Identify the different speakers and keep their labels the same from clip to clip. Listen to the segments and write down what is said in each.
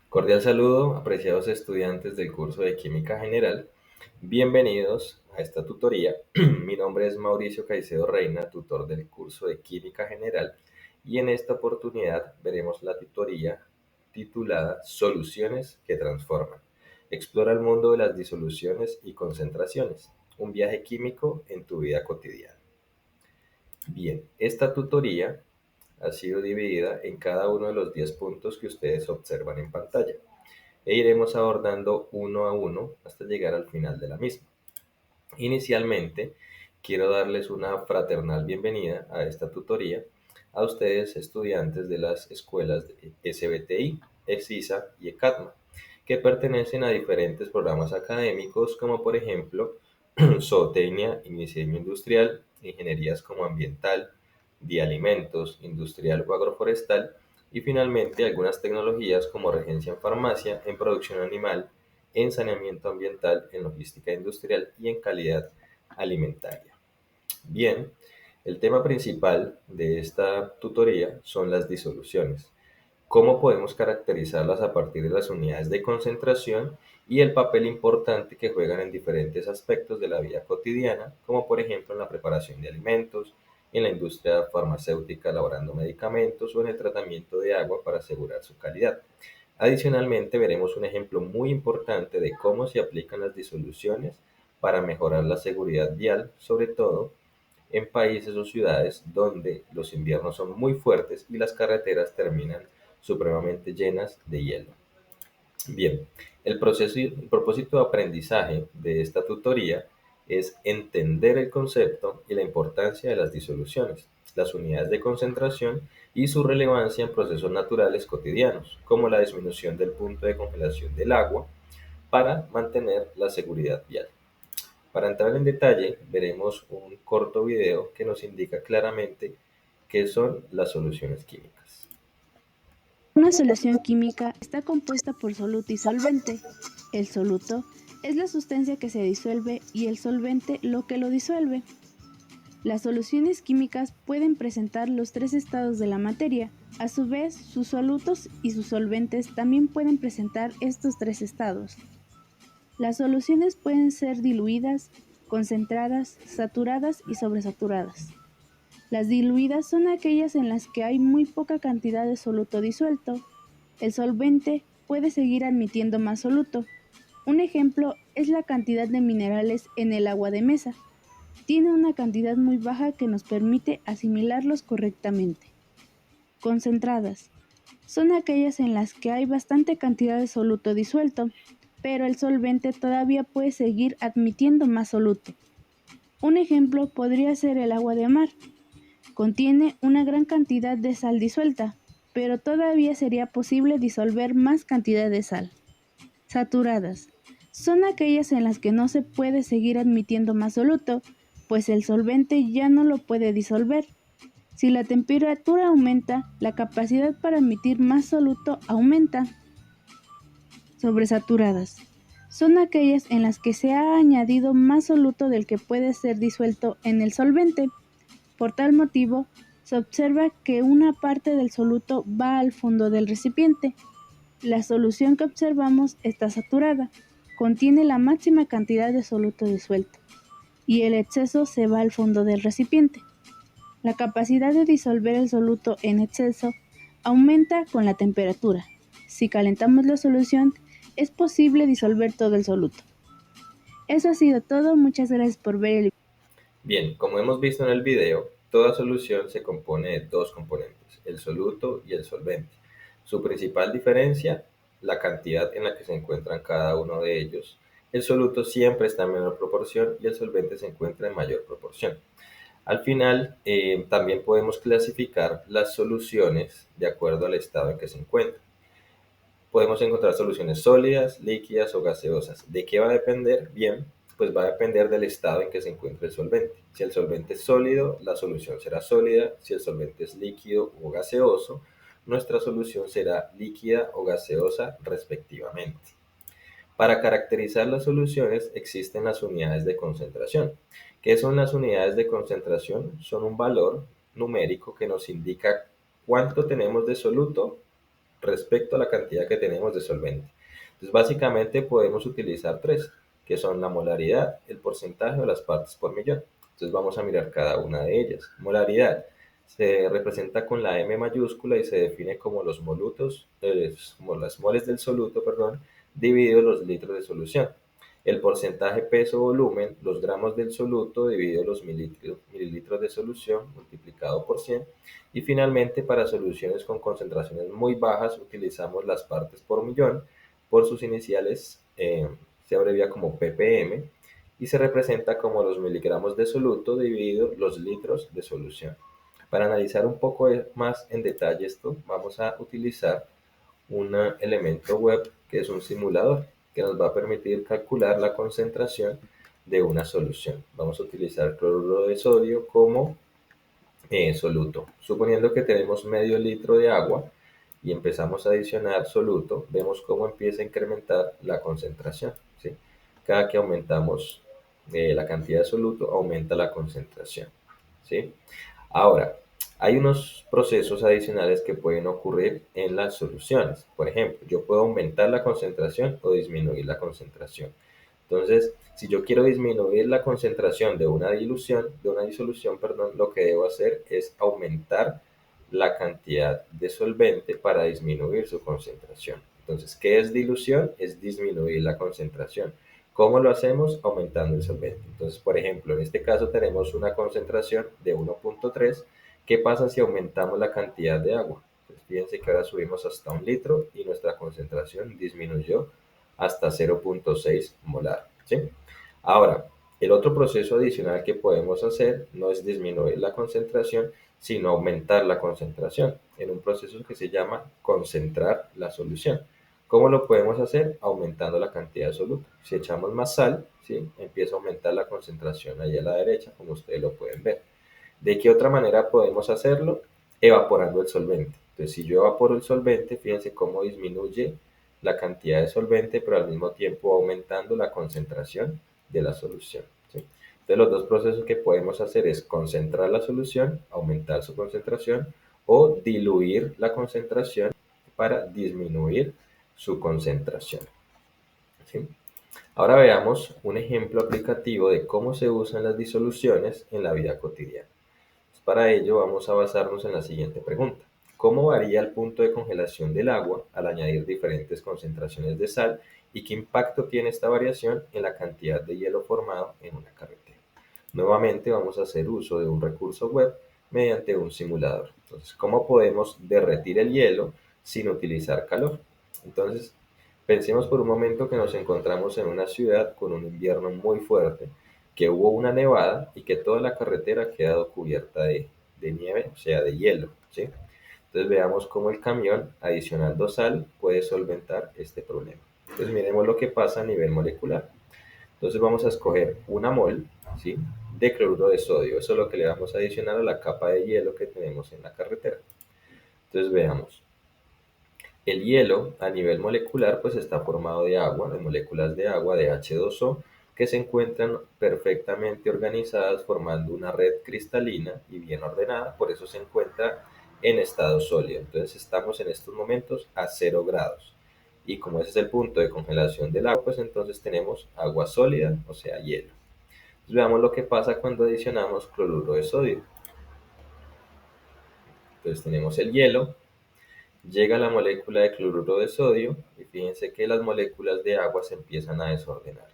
Speaker 1: Cordial saludo, apreciados estudiantes del curso de Química General. Bienvenidos a esta tutoría. Mi nombre es Mauricio Caicedo Reina, tutor del curso de Química General, y en esta oportunidad veremos la tutoría titulada Soluciones que transforman. Explora el mundo de las disoluciones y concentraciones. Un viaje químico en tu vida cotidiana. Bien, esta tutoría ha sido dividida en cada uno de los 10 puntos que ustedes observan en pantalla e iremos abordando uno a uno hasta llegar al final de la misma. Inicialmente, quiero darles una fraternal bienvenida a esta tutoría a ustedes estudiantes de las escuelas de SBTI, EXISA y ECATMA, que pertenecen a diferentes programas académicos como por ejemplo zootecnia y diseño industrial, ingenierías como ambiental, de alimentos, industrial o agroforestal, y finalmente algunas tecnologías como regencia en farmacia, en producción animal, en saneamiento ambiental, en logística industrial y en calidad alimentaria. Bien, el tema principal de esta tutoría son las disoluciones. ¿Cómo podemos caracterizarlas a partir de las unidades de concentración y el papel importante que juegan en diferentes aspectos de la vida cotidiana, como por ejemplo en la preparación de alimentos, en la industria farmacéutica elaborando medicamentos o en el tratamiento de agua para asegurar su calidad? Adicionalmente, veremos un ejemplo muy importante de cómo se aplican las disoluciones para mejorar la seguridad vial, sobre todo en países o ciudades donde los inviernos son muy fuertes y las carreteras terminan supremamente llenas de hielo. Bien, el propósito de aprendizaje de esta tutoría es entender el concepto y la importancia de las disoluciones, las unidades de concentración y su relevancia en procesos naturales cotidianos, como la disminución del punto de congelación del agua para mantener la seguridad vial. Para entrar en detalle, veremos un corto video que nos indica claramente qué son las soluciones químicas.
Speaker 2: Una solución química está compuesta por soluto y solvente. El soluto es la sustancia que se disuelve y el solvente lo que lo disuelve. Las soluciones químicas pueden presentar los tres estados de la materia. A su vez, sus solutos y sus solventes también pueden presentar estos tres estados. Las soluciones pueden ser diluidas, concentradas, saturadas y sobresaturadas. Las diluidas son aquellas en las que hay muy poca cantidad de soluto disuelto. El solvente puede seguir admitiendo más soluto. Un ejemplo es la cantidad de minerales en el agua de mesa. Tiene una cantidad muy baja que nos permite asimilarlos correctamente. Concentradas. Son aquellas en las que hay bastante cantidad de soluto disuelto, pero el solvente todavía puede seguir admitiendo más soluto. Un ejemplo podría ser el agua de mar. Contiene una gran cantidad de sal disuelta, pero todavía sería posible disolver más cantidad de sal. Saturadas. Son aquellas en las que no se puede seguir admitiendo más soluto, pues el solvente ya no lo puede disolver. Si la temperatura aumenta, la capacidad para admitir más soluto aumenta. Sobresaturadas. Son aquellas en las que se ha añadido más soluto del que puede ser disuelto en el solvente. Por tal motivo, se observa que una parte del soluto va al fondo del recipiente. La solución que observamos está saturada, contiene la máxima cantidad de soluto disuelto, y el exceso se va al fondo del recipiente. La capacidad de disolver el soluto en exceso aumenta con la temperatura. Si calentamos la solución, es posible disolver todo el soluto. Eso ha sido todo, muchas gracias por ver el video.
Speaker 1: Bien, como hemos visto en el video, toda solución se compone de dos componentes, el soluto y el solvente. Su principal diferencia, la cantidad en la que se encuentran cada uno de ellos. El soluto siempre está en menor proporción y el solvente se encuentra en mayor proporción. Al final, también podemos clasificar las soluciones de acuerdo al estado en que se encuentran. Podemos encontrar soluciones sólidas, líquidas o gaseosas. ¿De qué va a depender? Bien, pues va a depender del estado en que se encuentre el solvente. Si el solvente es sólido, la solución será sólida. Si el solvente es líquido o gaseoso, nuestra solución será líquida o gaseosa respectivamente. Para caracterizar las soluciones existen las unidades de concentración. ¿Qué son las unidades de concentración? Son un valor numérico que nos indica cuánto tenemos de soluto respecto a la cantidad que tenemos de solvente. Entonces, básicamente podemos utilizar tres, que son la molaridad, el porcentaje o las partes por millón. Entonces, vamos a mirar cada una de ellas. Molaridad se representa con la M mayúscula y se define como los molutos, como las moles del soluto, perdón, divididos los litros de solución. El porcentaje peso-volumen, los gramos del soluto dividido los mililitros de solución multiplicado por 100. Y finalmente, para soluciones con concentraciones muy bajas, utilizamos las partes por millón. Por sus iniciales se abrevia como ppm y se representa como los miligramos de soluto dividido los litros de solución. Para analizar un poco más en detalle esto, vamos a utilizar un elemento web que es un simulador que nos va a permitir calcular la concentración de una solución. Vamos a utilizar cloruro de sodio como soluto. Suponiendo que tenemos medio litro de agua y empezamos a adicionar soluto, vemos cómo empieza a incrementar la concentración, ¿sí? Cada que aumentamos la cantidad de soluto, aumenta la concentración, ¿sí? Ahora, hay unos procesos adicionales que pueden ocurrir en las soluciones. Por ejemplo, yo puedo aumentar la concentración o disminuir la concentración. Entonces, si yo quiero disminuir la concentración de una disolución, perdón, lo que debo hacer es aumentar la cantidad de solvente para disminuir su concentración. Entonces, ¿qué es dilución? Es disminuir la concentración. ¿Cómo lo hacemos? Aumentando el solvente. Entonces, por ejemplo, en este caso tenemos una concentración de 1.3. ¿Qué pasa si aumentamos la cantidad de agua? Pues fíjense que ahora subimos hasta 1 litro y nuestra concentración disminuyó hasta 0.6 molar, ¿sí? Ahora, el otro proceso adicional que podemos hacer no es disminuir la concentración, sino aumentar la concentración en un proceso que se llama concentrar la solución. ¿Cómo lo podemos hacer? Aumentando la cantidad de soluto. Si echamos más sal, ¿sí? Empieza a aumentar la concentración ahí a la derecha, como ustedes lo pueden ver. ¿De qué otra manera podemos hacerlo? Evaporando el solvente. Entonces, si yo evaporo el solvente, fíjense cómo disminuye la cantidad de solvente, pero al mismo tiempo aumentando la concentración de la solución, ¿sí? Entonces, los dos procesos que podemos hacer es concentrar la solución, aumentar su concentración, o diluir la concentración para disminuir su concentración, ¿sí? Ahora veamos un ejemplo aplicativo de cómo se usan las disoluciones en la vida cotidiana. Para ello vamos a basarnos en la siguiente pregunta. ¿Cómo varía el punto de congelación del agua al añadir diferentes concentraciones de sal y qué impacto tiene esta variación en la cantidad de hielo formado en una carretera? Nuevamente vamos a hacer uso de un recurso web mediante un simulador. Entonces, ¿cómo podemos derretir el hielo sin utilizar calor? Entonces, pensemos por un momento que nos encontramos en una ciudad con un invierno muy fuerte, que hubo una nevada y que toda la carretera ha quedado cubierta de nieve, o sea, de hielo, ¿sí? Entonces veamos cómo el camión, adicionando sal, puede solventar este problema. Entonces miremos lo que pasa a nivel molecular. Entonces vamos a escoger una mol, ¿sí?, de cloruro de sodio. Eso es lo que le vamos a adicionar a la capa de hielo que tenemos en la carretera. Entonces veamos. El hielo a nivel molecular pues está formado de agua, de moléculas de agua, de H2O, que se encuentran perfectamente organizadas formando una red cristalina y bien ordenada, por eso se encuentra en estado sólido. Entonces estamos en estos momentos a 0 grados. Y como ese es el punto de congelación del agua, pues entonces tenemos agua sólida, o sea, hielo. Entonces veamos lo que pasa cuando adicionamos cloruro de sodio. Entonces tenemos el hielo, llega la molécula de cloruro de sodio y fíjense que las moléculas de agua se empiezan a desordenar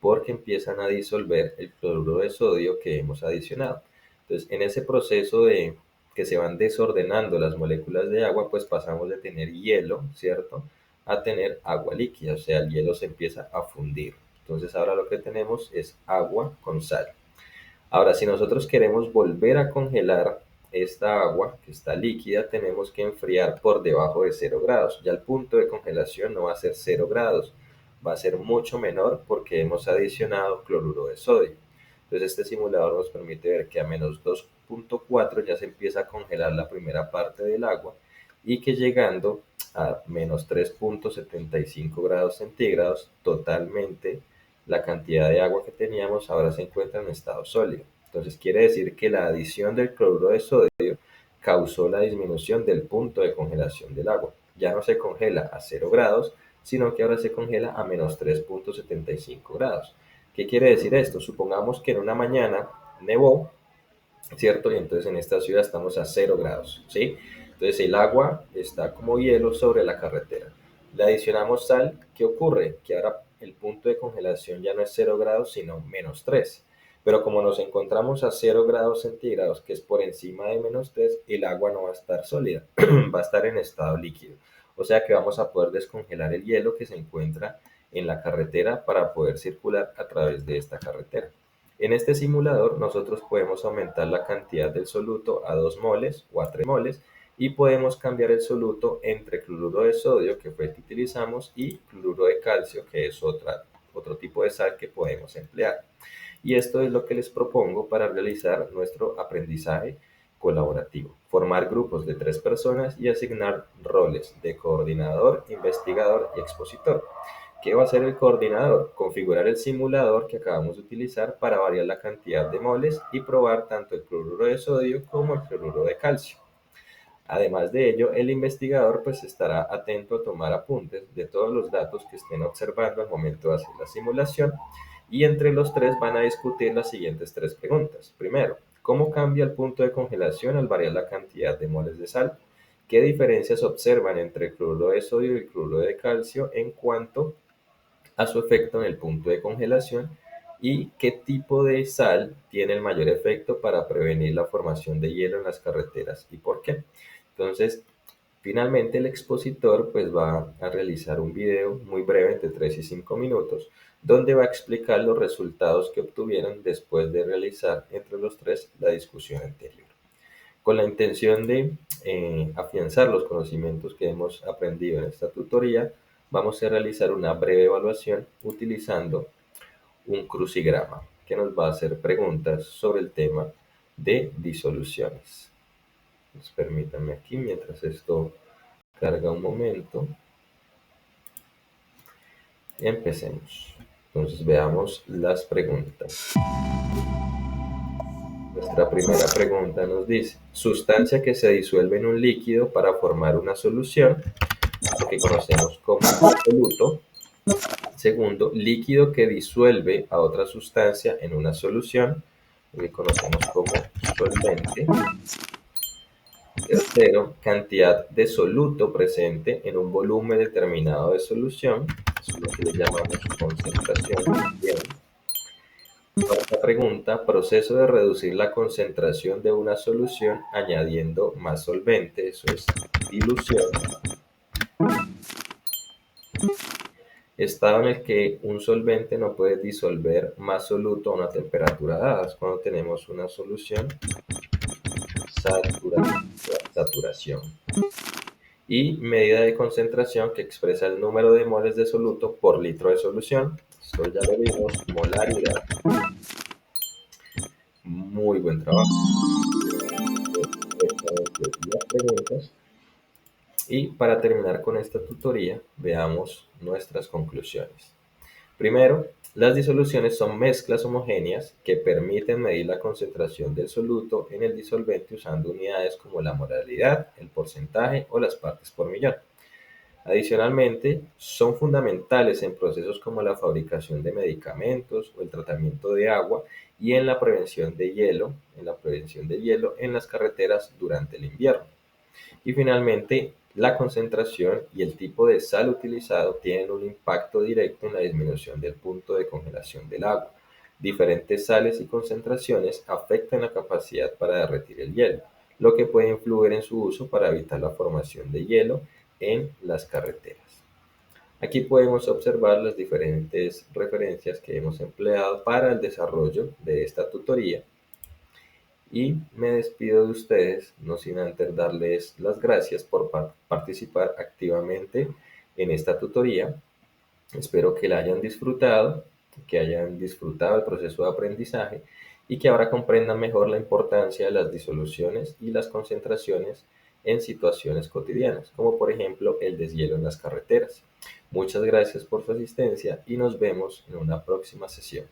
Speaker 1: porque empiezan a disolver el cloruro de sodio que hemos adicionado. Entonces, en ese proceso de que se van desordenando las moléculas de agua, pues pasamos de tener hielo, ¿cierto?, a tener agua líquida, o sea, el hielo se empieza a fundir. Entonces, ahora lo que tenemos es agua con sal. Ahora, si nosotros queremos volver a congelar esta agua que está líquida, tenemos que enfriar por debajo de 0 grados. Ya el punto de congelación no va a ser 0 grados, va a ser mucho menor porque hemos adicionado cloruro de sodio. Entonces este simulador nos permite ver que a menos 2.4 ya se empieza a congelar la primera parte del agua y que llegando a menos 3.75 grados centígrados totalmente la cantidad de agua que teníamos ahora se encuentra en estado sólido. Entonces quiere decir que la adición del cloruro de sodio causó la disminución del punto de congelación del agua. ya no se congela a 0 grados, sino que ahora se congela a menos 3,75 grados. ¿Qué quiere decir esto? Supongamos que en una mañana nevó, ¿cierto? Y entonces en esta ciudad estamos a 0 grados, ¿sí? Entonces el agua está como hielo sobre la carretera. Le adicionamos sal, ¿qué ocurre? Que ahora el punto de congelación ya no es 0 grados, sino menos 3. Pero como nos encontramos a 0 grados centígrados, que es por encima de menos 3, el agua no va a estar sólida, va a estar en estado líquido. O sea que vamos a poder descongelar el hielo que se encuentra en la carretera para poder circular a través de esta carretera. En este simulador nosotros podemos aumentar la cantidad del soluto a 2 moles o a 3 moles y podemos cambiar el soluto entre cloruro de sodio, que fue el que utilizamos, y cloruro de calcio, que es otro tipo de sal que podemos emplear. Y esto es lo que les propongo para realizar nuestro aprendizaje colaborativo. Formar grupos de 3 personas y asignar roles de coordinador, investigador y expositor. ¿Qué va a hacer el coordinador? Configurar el simulador que acabamos de utilizar para variar la cantidad de moles y probar tanto el cloruro de sodio como el cloruro de calcio. Además de ello, el investigador pues estará atento a tomar apuntes de todos los datos que estén observando al momento de hacer la simulación y entre los tres van a discutir las siguientes 3 preguntas. Primero, ¿cómo cambia el punto de congelación al variar la cantidad de moles de sal? ¿Qué diferencias observan entre el cloruro de sodio y el cloruro de calcio en cuanto a su efecto en el punto de congelación? ¿Y qué tipo de sal tiene el mayor efecto para prevenir la formación de hielo en las carreteras y por qué? Entonces, finalmente el expositor pues va a realizar un video muy breve entre 3 y 5 minutos donde va a explicar los resultados que obtuvieron después de realizar entre los tres la discusión anterior. Con la intención de afianzar los conocimientos que hemos aprendido en esta tutoría, vamos a realizar una breve evaluación utilizando un crucigrama que nos va a hacer preguntas sobre el tema de disoluciones. Pues permítanme aquí mientras esto carga un momento. Empecemos. Entonces veamos las preguntas. Nuestra primera pregunta nos dice, sustancia que se disuelve en un líquido para formar una solución, lo que conocemos como soluto. Segundo, líquido que disuelve a otra sustancia en una solución, lo que conocemos como solvente. Tercero, cantidad de soluto presente en un volumen determinado de solución, eso es lo que le llamamos concentración. Bien. Cuarta pregunta, proceso de reducir la concentración de una solución añadiendo más solvente, eso es dilución. Estado en el que un solvente no puede disolver más soluto a una temperatura dada, es cuando tenemos una solución saturación. Y medida de concentración que expresa el número de moles de soluto por litro de solución. Esto ya lo vimos, molaridad. Muy buen trabajo. Las preguntas. Y para terminar con esta tutoría, veamos nuestras conclusiones. Primero, las disoluciones son mezclas homogéneas que permiten medir la concentración del soluto en el disolvente usando unidades como la molaridad, el porcentaje o las partes por millón. Adicionalmente, son fundamentales en procesos como la fabricación de medicamentos o el tratamiento de agua y en la prevención de hielo, en las carreteras durante el invierno. Y finalmente, la concentración y el tipo de sal utilizado tienen un impacto directo en la disminución del punto de congelación del agua. Diferentes sales y concentraciones afectan la capacidad para derretir el hielo, lo que puede influir en su uso para evitar la formación de hielo en las carreteras. Aquí podemos observar las diferentes referencias que hemos empleado para el desarrollo de esta tutoría. Y me despido de ustedes, no sin antes darles las gracias por participar activamente en esta tutoría. Espero que la hayan disfrutado, que hayan disfrutado el proceso de aprendizaje y que ahora comprendan mejor la importancia de las disoluciones y las concentraciones en situaciones cotidianas, como por ejemplo el deshielo en las carreteras. Muchas gracias por su asistencia y nos vemos en una próxima sesión.